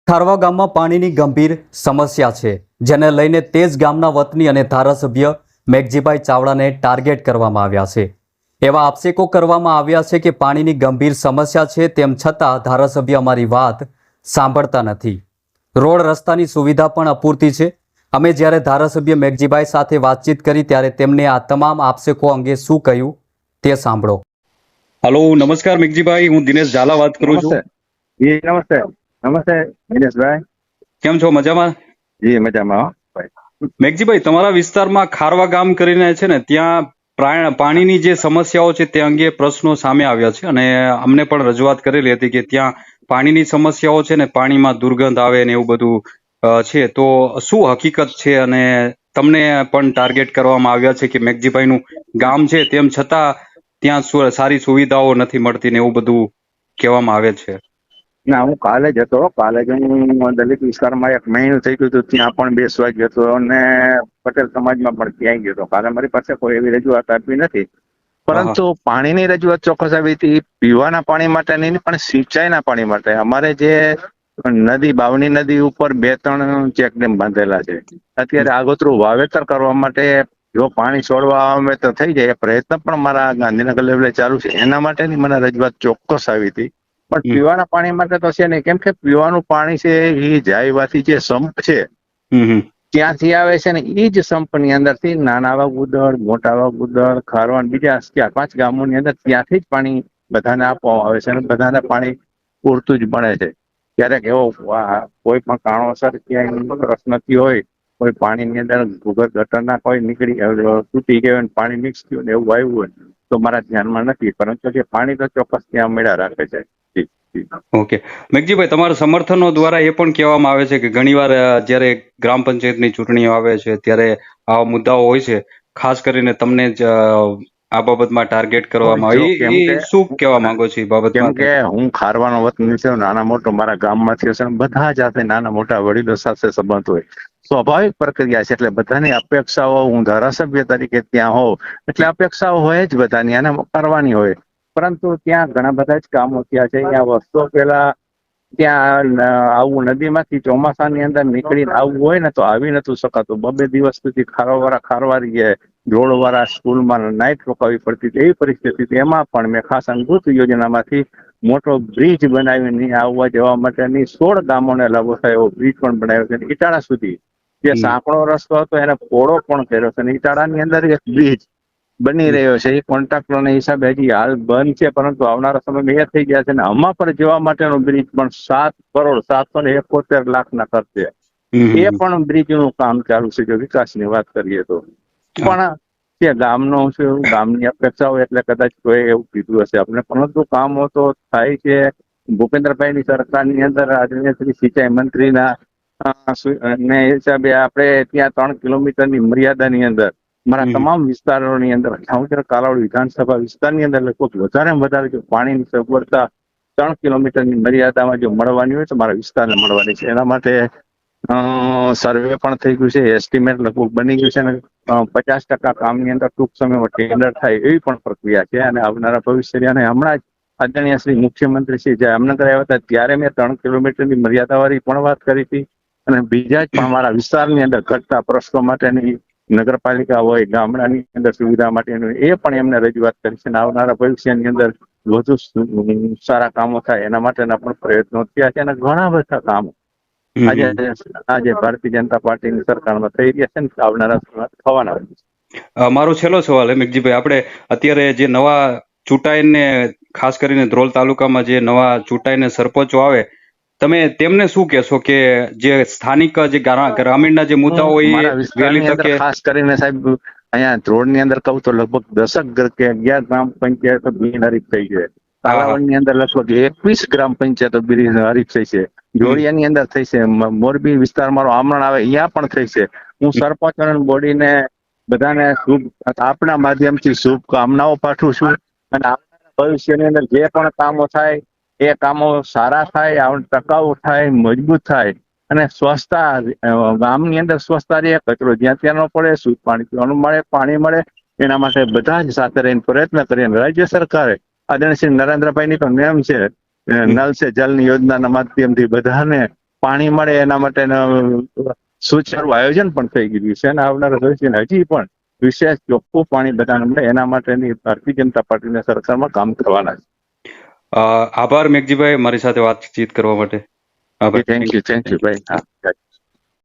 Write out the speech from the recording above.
ખારવા ગામમાં પાણીની ગંભીર સમસ્યા છે, જેને લઈને તે જ ગામના વતની અને ધારાસભ્ય મેઘજીભાઈ ચાવડાને ટાર્ગેટ કરવામાં આવ્યા છે. એવા આક્ષેપો કરવામાં આવ્યા છે કે પાણીની ગંભીર સમસ્યા છે, તેમ છતાં ધારાસભ્ય અમારી વાત સાંભળતા નથી. રોડ રસ્તાની સુવિધા પણ અપૂરતી છે. અમે જ્યારે ધારાસભ્ય મેઘજીભાઈ સાથે વાતચીત કરી ત્યારે તેમણે આ તમામ આક્ષેપો અંગે શું કહ્યું તે સાંભળો. હલો, નમસ્કાર મેઘજીભાઈ, હું દિનેશ ઝાલા વાત કરું છું. જી નમસ્તે. નમસ્તે દિનેશભાઈ. કેમ છો? મજામાં? જી મજામાં. મેઘજીભાઈ, તમારા વિસ્તારમાં ખારવા ગામ કરીને છે ને, ત્યાં પાણીની જે સમસ્યાઓ છે તે અંગે પ્રશ્નો સામે આવ્યા છે અને અમને પણ રજૂઆત કરેલી હતી કે ત્યાં પાણીની સમસ્યાઓ છે ને, પાણીમાં દુર્ગંધ આવે ને એવું બધું છે. તો શું હકીકત છે અને તમને પણ ટાર્ગેટ કરવામાં આવ્યા છે કે મેઘજીભાઈનું ગામ છે તેમ છતાં ત્યાં સારી સુવિધાઓ નથી મળતી ને એવું બધું કહેવામાં આવે છે? ના, હું કાલે જ હતો. કાલે જ હું દલિત વિસ્તારમાં 1 મહિનું થઈ ગયું હતું, ત્યાં પણ બેસવા ગયો હતો અને પટેલ સમાજમાં પણ ત્યાં ગયો હતો. કાલે મારી પાસે કોઈ એવી રજૂઆત આપી નથી, પરંતુ પાણીની રજૂઆત ચોક્કસ આવી હતી. પીવાના પાણી માટે નહીં, પણ સિંચાઈના પાણી માટે. અમારે જે નદી, બાવની નદી ઉપર 2-3 ચેકડેમ બાંધેલા છે. અત્યારે આગોતરું વાવેતર કરવા માટે જો પાણી છોડવા આવે તો થઈ જાય. પ્રયત્ન પણ મારા ગાંધીનગર લેવલે ચાલુ છે. એના માટેની મને રજૂઆત ચોક્કસ આવી હતી. પણ પીવાના પાણી માટે તો છે નહીં, કેમ કે પીવાનું પાણી છે એ જાયવાથી જે સંપ છે ત્યાંથી આવે છે ને, એ જ સંપની અંદરથી નાના વાગુદર, મોટા વાગુદર, ખારવા, બીજા 4-5 ગામોની અંદર ત્યાંથી જ પાણી બધાને આપવામાં આવે છે અને બધાને પાણી પૂરતું જ મળે છે. ક્યારેક એવો કોઈ પણ કારણોસર ક્યાંય પ્રશ્નથી હોય, કોઈ પાણીની અંદર ભૂગર્ભ ગટરના કોઈ તૂટી ગયો પાણી મિક્સ થયું ને એવું આવ્યું હોય તો મારા ધ્યાનમાં નથી, પરંતુ જે પાણી તો ચોક્કસ ત્યાં મળ્યા રાખે છે. ઓકે મેઘજીભાઈ, તમારા સમર્થનો દ્વારા એ પણ કહેવામાં આવે છે કે ઘણીવાર જ્યારે ગ્રામ પંચાયતની ચૂંટણીઓ આવે છે ત્યારે આવા મુદ્દાઓ હોય છે, ખાસ કરીને તમને જ આ બાબતમાં ટાર્ગેટ કરવામાં આવે. શું કહેવા માંગો છો એ બાબતમાં? કેમ કે હું ખારવાનો વતની છું, નાના મોટો મારા ગામમાંથી હશે, બધા જાતે નાના મોટા વડીલો સાથે સંબંધ હોય, સ્વાભાવિક પ્રક્રિયા છે. એટલે બધાની અપેક્ષાઓ, હું ધારાસભ્ય તરીકે ત્યાં હોઉં એટલે અપેક્ષાઓ હોય જ બધાની અને કરવાની હોય. પરંતુ ત્યાં ઘણા બધા જ કામો થયા છે. ત્યાં વર્ષો પહેલા ત્યાં આવું નદીમાંથી ચોમાસાની અંદર નીકળીને આવવું હોય ને તો આવી નતું શકાતું. 2-2 દિવસ સુધી ખારવારી રોડવાળા સ્કૂલમાં નાઇટ રોકાવી પડતી હતી, એવી પરિસ્થિતિ. એમાં પણ મેં ખાસ અંગૂત યોજનામાંથી મોટો બ્રિજ બનાવીને આવવા જવા માટેની 16 ગામોને લાભો થાય એવો બ્રિજ પણ બનાવ્યો છે. ઇટાળા સુધી જે સાંકડો રસ્તો હતો એને પહોળો પણ કર્યો છે. ઇટાળાની અંદર એક બ્રિજ બની રહ્યો છે. એ કોન્ટ્રાક્ટરના હિસાબે હજી હાલ બંધ છે, પરંતુ આવનારા સમયમાં એ થઈ ગયા છે. અને આમાં પર જવા માટેનો બ્રિજ પણ 7,771,00,000 ખર્ચે એ પણ બ્રિજનું કામ ચાલુ છે, જો વિકાસની વાત કરીએ તો. પણ તે ગામનો છે, ગામની અપેક્ષાઓ એટલે કદાચ કોઈ એવું કીધું હશે આપણે, પરંતુ કામો તો થાય છે. ભૂપેન્દ્રભાઈની સરકારની અંદર આદરણીય શ્રી સિંચાઈ મંત્રીના ને હિસાબે આપણે ત્યાં 3 કિલોમીટરની મર્યાદાની અંદર મારા તમામ વિસ્તારોની અંદર કાલાવડ વિધાનસભા વિસ્તારની અંદર લગભગ વધારેમાં વધારે જો પાણીની સગવડતા 3 કિલોમીટરની મર્યાદામાં જો મળવાની હોય તો મારા વિસ્તારને મળવાની છે. એના માટે સર્વે પણ થઈ ગયું છે, એસ્ટિમેટ લગભગ બની ગયું છે અને 50% કામની અંદર ટૂંક સમયમાં ટેન્ડર થાય એવી પણ પ્રક્રિયા છે. અને આવનારા ભવિષ્ય અને હમણાં જ આદરણીય શ્રી મુખ્યમંત્રી શ્રી જામનગર આવ્યા હતા ત્યારે મેં 3 કિલોમીટરની મર્યાદાવાળી પણ વાત કરી હતી. અને બીજા જ પણ મારા વિસ્તારની અંદર ઘટતા પ્રશ્નો માટેની નગરપાલિકા હોય, ગામડાની અંદર સુવિધા માટેની એ પણ એમને રજૂઆત કરી છે. આવનારા ભવિષ્યની અંદર વધુ સારા કામો થાય એના માટેના પણ પ્રયત્નો થયા છે અને ઘણા બધા કામો આજે ભારતીય જનતા પાર્ટીની સરકારમાં થઈ રહ્યા છે ને આવનારા થવાના છે. મારો છેલ્લો સવાલ હે મેઘજીભાઈ, આપણે અત્યારે જે નવા ચૂંટાઈને, ખાસ કરીને ધ્રોલ તાલુકામાં જે નવા ચૂંટાઈને સરપંચો આવે, તમે તેમને શું કહેશો કે જે સ્થાનિક જે ગ્રામીણના જે મુદ્દાઓ હોય વહેલી તકે? ખાસ કરીને સાહેબ અહીંયા ધ્રોળની અંદર કહું તો લગભગ 10 કે 11 ગ્રામ પંચાયતો બિનહરીફ થઈ છે. કાલાવડની અંદર લગભગ 21 ગ્રામ પંચાયતો બિનહરીફ થઈ છે. જોડિયાની અંદર થઈ છે. મોરબી વિસ્તાર મારો આમરણ આવે અહીંયા પણ થઈ છે. હું સરપંચ બોડીને બધાને આપના માધ્યમથી શુભકામનાઓ પાઠવું છું અને આવનારા ભવિષ્યની અંદર જે પણ કામો થાય એ કામો સારા થાય, ટકાઉ થાય, મજબૂત થાય અને સ્વચ્છતા ગામની અંદર સ્વચ્છતા રહે, કચરો જ્યાં ત્યાં ન પડે, શુદ્ધ પાણી પીવાનું મળે, પાણી મળે, એના માટે બધા જ સાથે રહીને પ્રયત્ન કરીએ. રાજ્ય સરકારે આદરણીય શ્રી નરેન્દ્રભાઈની તો નેમ છે, નલ સે જલની યોજનાના માધ્યમથી બધાને પાણી મળે એના માટેનું સુચારું આયોજન પણ થઈ ગયું છે અને આવનારા ભવિષ્યને હજી પણ વિશેષ ચોખ્ખું પાણી બધાને મળે એના માટેની ભારતીય જનતા પાર્ટીના સરકારમાં કામ કરવાના આભાર મેઘજીભાઈ, મારી સાથે વાતચીત કરવા માટે. આભાર. છે. થેન્ક યુ ભાઈ. હા.